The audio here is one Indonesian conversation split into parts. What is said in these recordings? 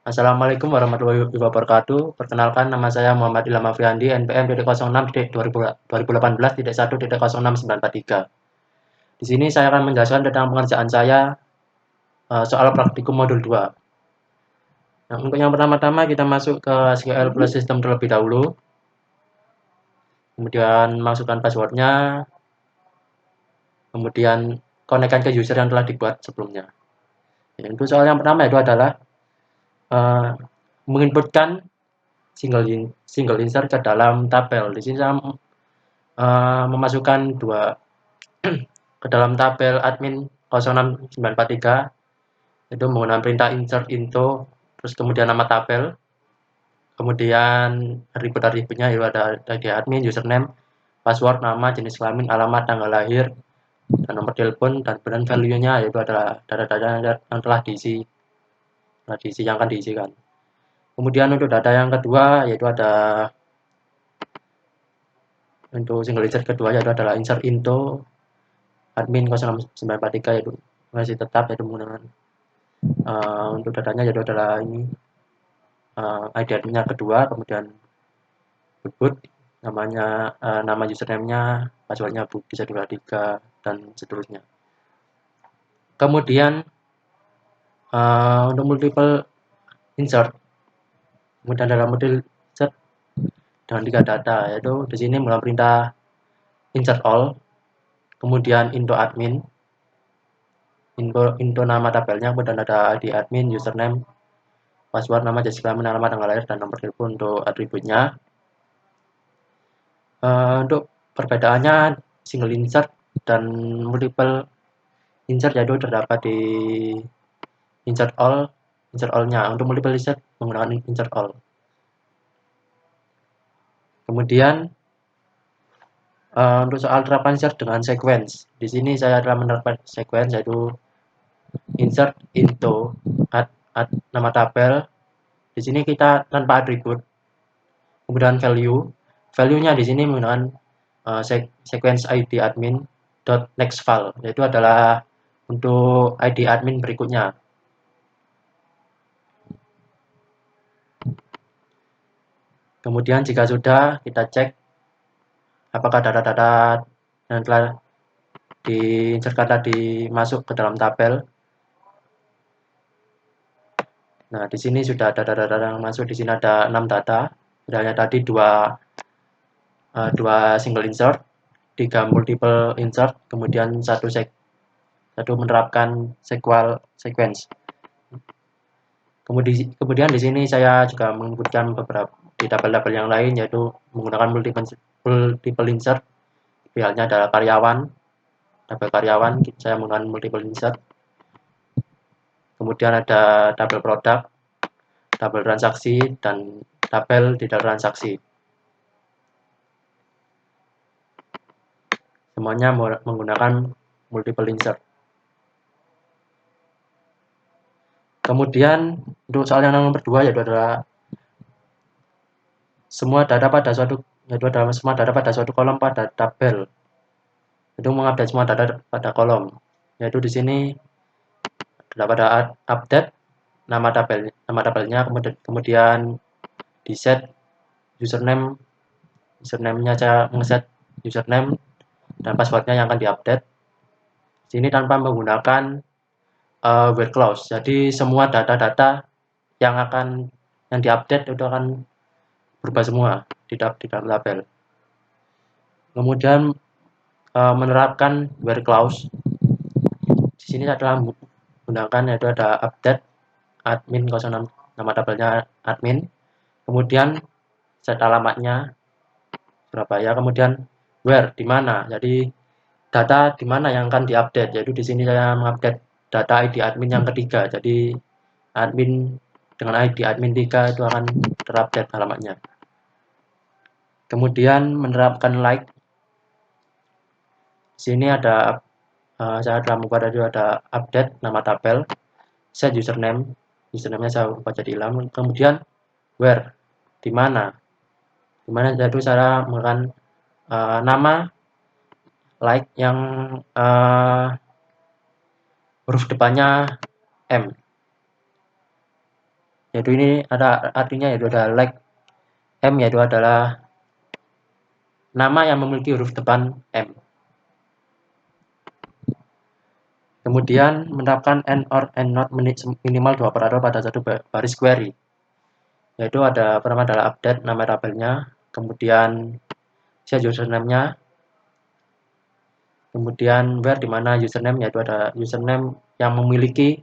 Assalamualaikum warahmatullahi wabarakatuh. Perkenalkan, nama saya Muhammad Ilham Afriandi, NPM 06.2018.1.06943. Di sini saya akan menjelaskan tentang pengerjaan saya soal praktikum modul 2. Nah, untuk yang pertama-tama kita masuk ke SQL Plus System terlebih dahulu. Kemudian masukkan passwordnya. Kemudian konekkan ke user yang telah dibuat sebelumnya. Untuk soal yang pertama itu adalah menginputkan single insert ke dalam tabel. Di sini saya memasukkan dua ke dalam tabel admin 06943 itu menggunakan perintah insert into, terus kemudian nama tabel, kemudian atribut-atributnya itu ada ID admin, username, password, nama, jenis kelamin, alamat, tanggal lahir, dan nomor telepon, dan kemudian value-nya yaitu adalah data-data yang telah diisi, yang akan diisikan. Kemudian untuk data yang kedua yaitu ada untuk single insert kedua yaitu adalah insert into admin 06943 yaitu masih tetap yaitu menggunakan untuk datanya yaitu adalah ini ID adminnya kedua, kemudian debut namanya, nama username-nya, passwordnya Budi 123 dan seterusnya. Kemudian untuk multiple insert, kemudian dalam model insert dengan 3 data, yaitu di sini menggunakan perintah insert all, kemudian into admin, into nama tabelnya, kemudian ada ID admin, username, password, nama, jenis kelamin, alamat, tanggal lahir, dan nomor telepon untuk atributnya. Untuk perbedaannya single insert dan multiple insert yaitu terdapat di insert all-nya. Untuk multiple insert menggunakan insert all. Kemudian untuk soal terapan insert dengan sequence, di sini saya telah menerapkan sequence yaitu insert into nama tabel. Di sini kita tanpa atribut. Kemudian value-nya di sini menggunakan sequence ID admin .next file, yaitu adalah untuk ID admin berikutnya. Kemudian jika sudah, kita cek apakah data-data yang telah diinsertkan tadi masuk ke dalam tabel. Nah, di sini sudah ada data-data yang masuk. Di sini ada 6 data. Misalnya tadi dua single insert, 3 multiple insert, kemudian satu menerapkan sequence. Kemudian di sini saya juga menginputkan beberapa di tabel-tabel yang lain yaitu menggunakan multiple insert. Pilihannya adalah karyawan, tabel karyawan, saya menggunakan multiple insert. Kemudian ada tabel produk, tabel transaksi, dan tabel tidak transaksi. Semuanya menggunakan multiple insert. Kemudian untuk soal yang nomor 2 yaitu adalah semua data pada suatu kolom pada tabel. Itu mengupdate semua data pada kolom. Yaitu di sini pada update nama tabelnya, kemudian di set username-nya saya ngeset username dan passwordnya yang akan diupdate. Sini tanpa menggunakan where clause. Jadi semua data-data yang diupdate itu akan berubah semua di dalam tabel. Kemudian menerapkan where clause. Di sini adalah menggunakan yaitu ada update admin 06 nama tabelnya admin. Kemudian set alamatnya Surabaya, kemudian where di mana. Jadi data di mana yang akan diupdate, yaitu di sini saya mengupdate data ID admin yang ketiga. Jadi admin dengan ID admin 3 itu akan terupdate alamatnya. Kemudian menerapkan like. Di sini ada saya telah membuat ada update nama tabel, set username-nya saya ubah jadi Ilham. Kemudian where di mana yaitu saya menggunakan nama like yang huruf depannya M, yaitu ini ada artinya, yaitu ada like M, yaitu adalah nama yang memiliki huruf depan M. Kemudian menerapkan and or and not minimal 2 operator pada satu baris query, yaitu ada pertama adalah update nama tabelnya, kemudian set username-nya, kemudian where di mana username, yaitu ada username yang memiliki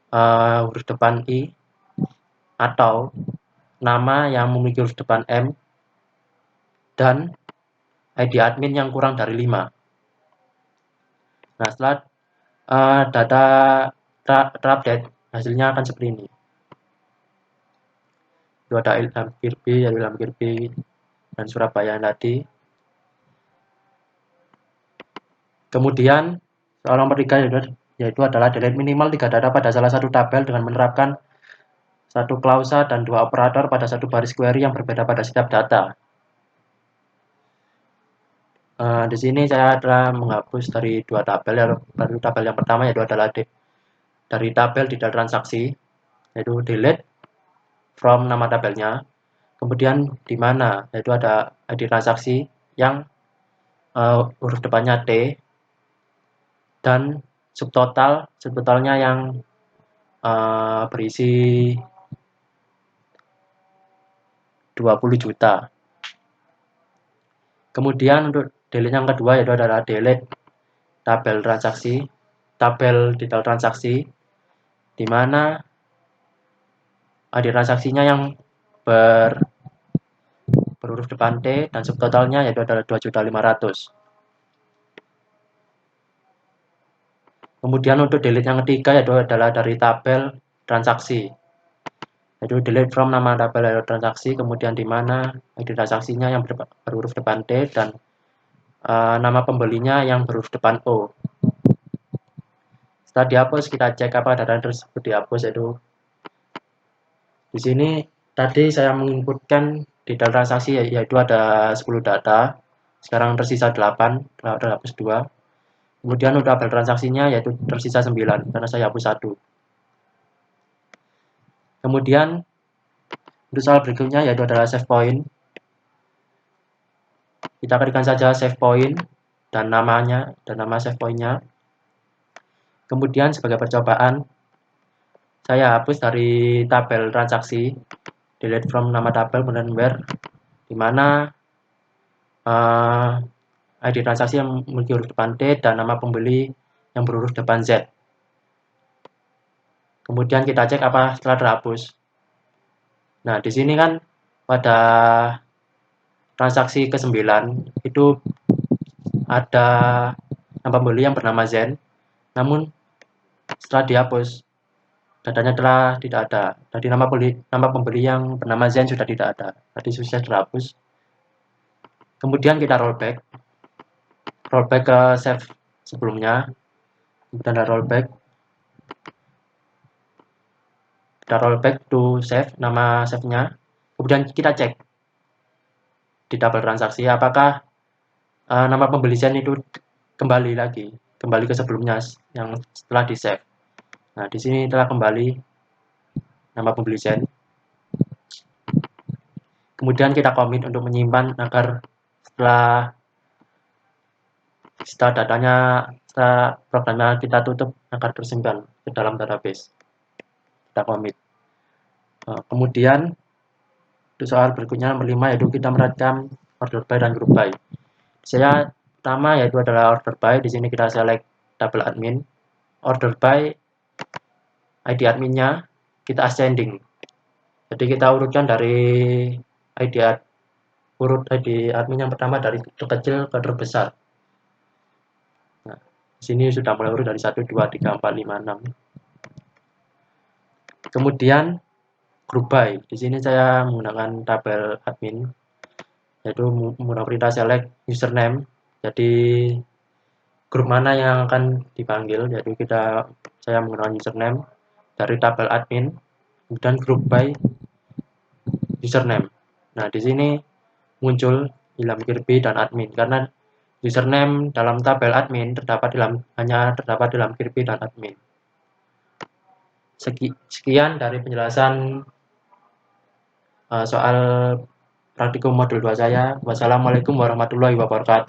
huruf depan I, atau nama yang memiliki huruf depan M, dan ID admin yang kurang dari 5. Nah, setelah data terupdate, hasilnya akan seperti ini. Itu ada Ilham Kirby dan Surabaya tadi. Kemudian soal nomor 3 yaitu adalah delete minimal 3 data pada salah satu tabel dengan menerapkan satu klausa dan 2 operator pada satu baris query yang berbeda pada setiap data. Di sini saya telah menghapus dari 2 tabel, dari tabel yang pertama yaitu adalah dari tabel detail transaksi, yaitu delete from nama tabelnya, kemudian di mana yaitu ada ID transaksi yang huruf depannya T, dan subtotalnya yang berisi 20 juta. Kemudian untuk delete yang kedua yaitu adalah delete tabel detail transaksi, di mana ID transaksinya yang berhuruf depan T dan subtotalnya yaitu adalah 2.500.000. Kemudian untuk delete yang ketiga yaitu adalah dari tabel transaksi, yaitu delete from nama tabel transaksi, kemudian di mana ID transaksinya yang berhuruf depan T dan nama pembelinya yang berhuruf depan O. Setelah dihapus, kita cek apa data tersebut dihapus, yaitu di sini tadi saya menginputkan detail transaksi yaitu ada 10 data, sekarang tersisa 8, telah terhapus 2. Kemudian untuk tabel transaksinya yaitu tersisa 9 karena saya hapus 1. Kemudian untuk soal berikutnya yaitu adalah save point. Kita ketikkan saja save point dan namanya dan nama save point-nya. Kemudian sebagai percobaan saya hapus dari tabel transaksi, delete from nama tabel, kemudian where di mana ID transaksi yang memiliki huruf depan T dan nama pembeli yang berhuruf depan Z. Kemudian kita cek apa setelah terhapus. Nah, di sini kan pada transaksi ke-9 itu ada nama pembeli yang bernama Zen, namun setelah dihapus datanya telah tidak ada. Jadi nama pembeli yang bernama Zen sudah tidak ada. Tadi sudah terhapus. Kemudian kita rollback ke save sebelumnya, kemudian ada rollback to save nama save-nya. Kemudian kita cek di tabel transaksi apakah nama pembeli Zen itu kembali ke sebelumnya yang setelah di save. Nah, di sini telah kembali nama pembeli Zen. Kemudian kita commit untuk menyimpan agar setelah programnya kita tutup agar tersimpan ke dalam database. Kita commit. Kemudian untuk soal berikutnya nomor 5 yaitu kita merekam order by dan group by. Saya pertama yaitu adalah order by. Di sini kita select tabel admin. Order by ID adminnya kita ascending. Jadi kita urutkan dari ID admin yang pertama dari terkecil ke terbesar. Nah, di sini sudah mulai urut dari 1, 2, 3, 4, 5, 6. Kemudian group by. Di sini saya menggunakan tabel admin, yaitu menggunakan perintah select username. Jadi grup mana yang akan dipanggil, yaitu saya menggunakan username dari tabel admin, kemudian group by username. Nah, di sini muncul Ilham Kirby dan admin karena username dalam tabel admin hanya terdapat dalam Kirby dan admin. Sekian dari penjelasan soal praktikum modul 2 saya. Wassalamualaikum warahmatullahi wabarakatuh.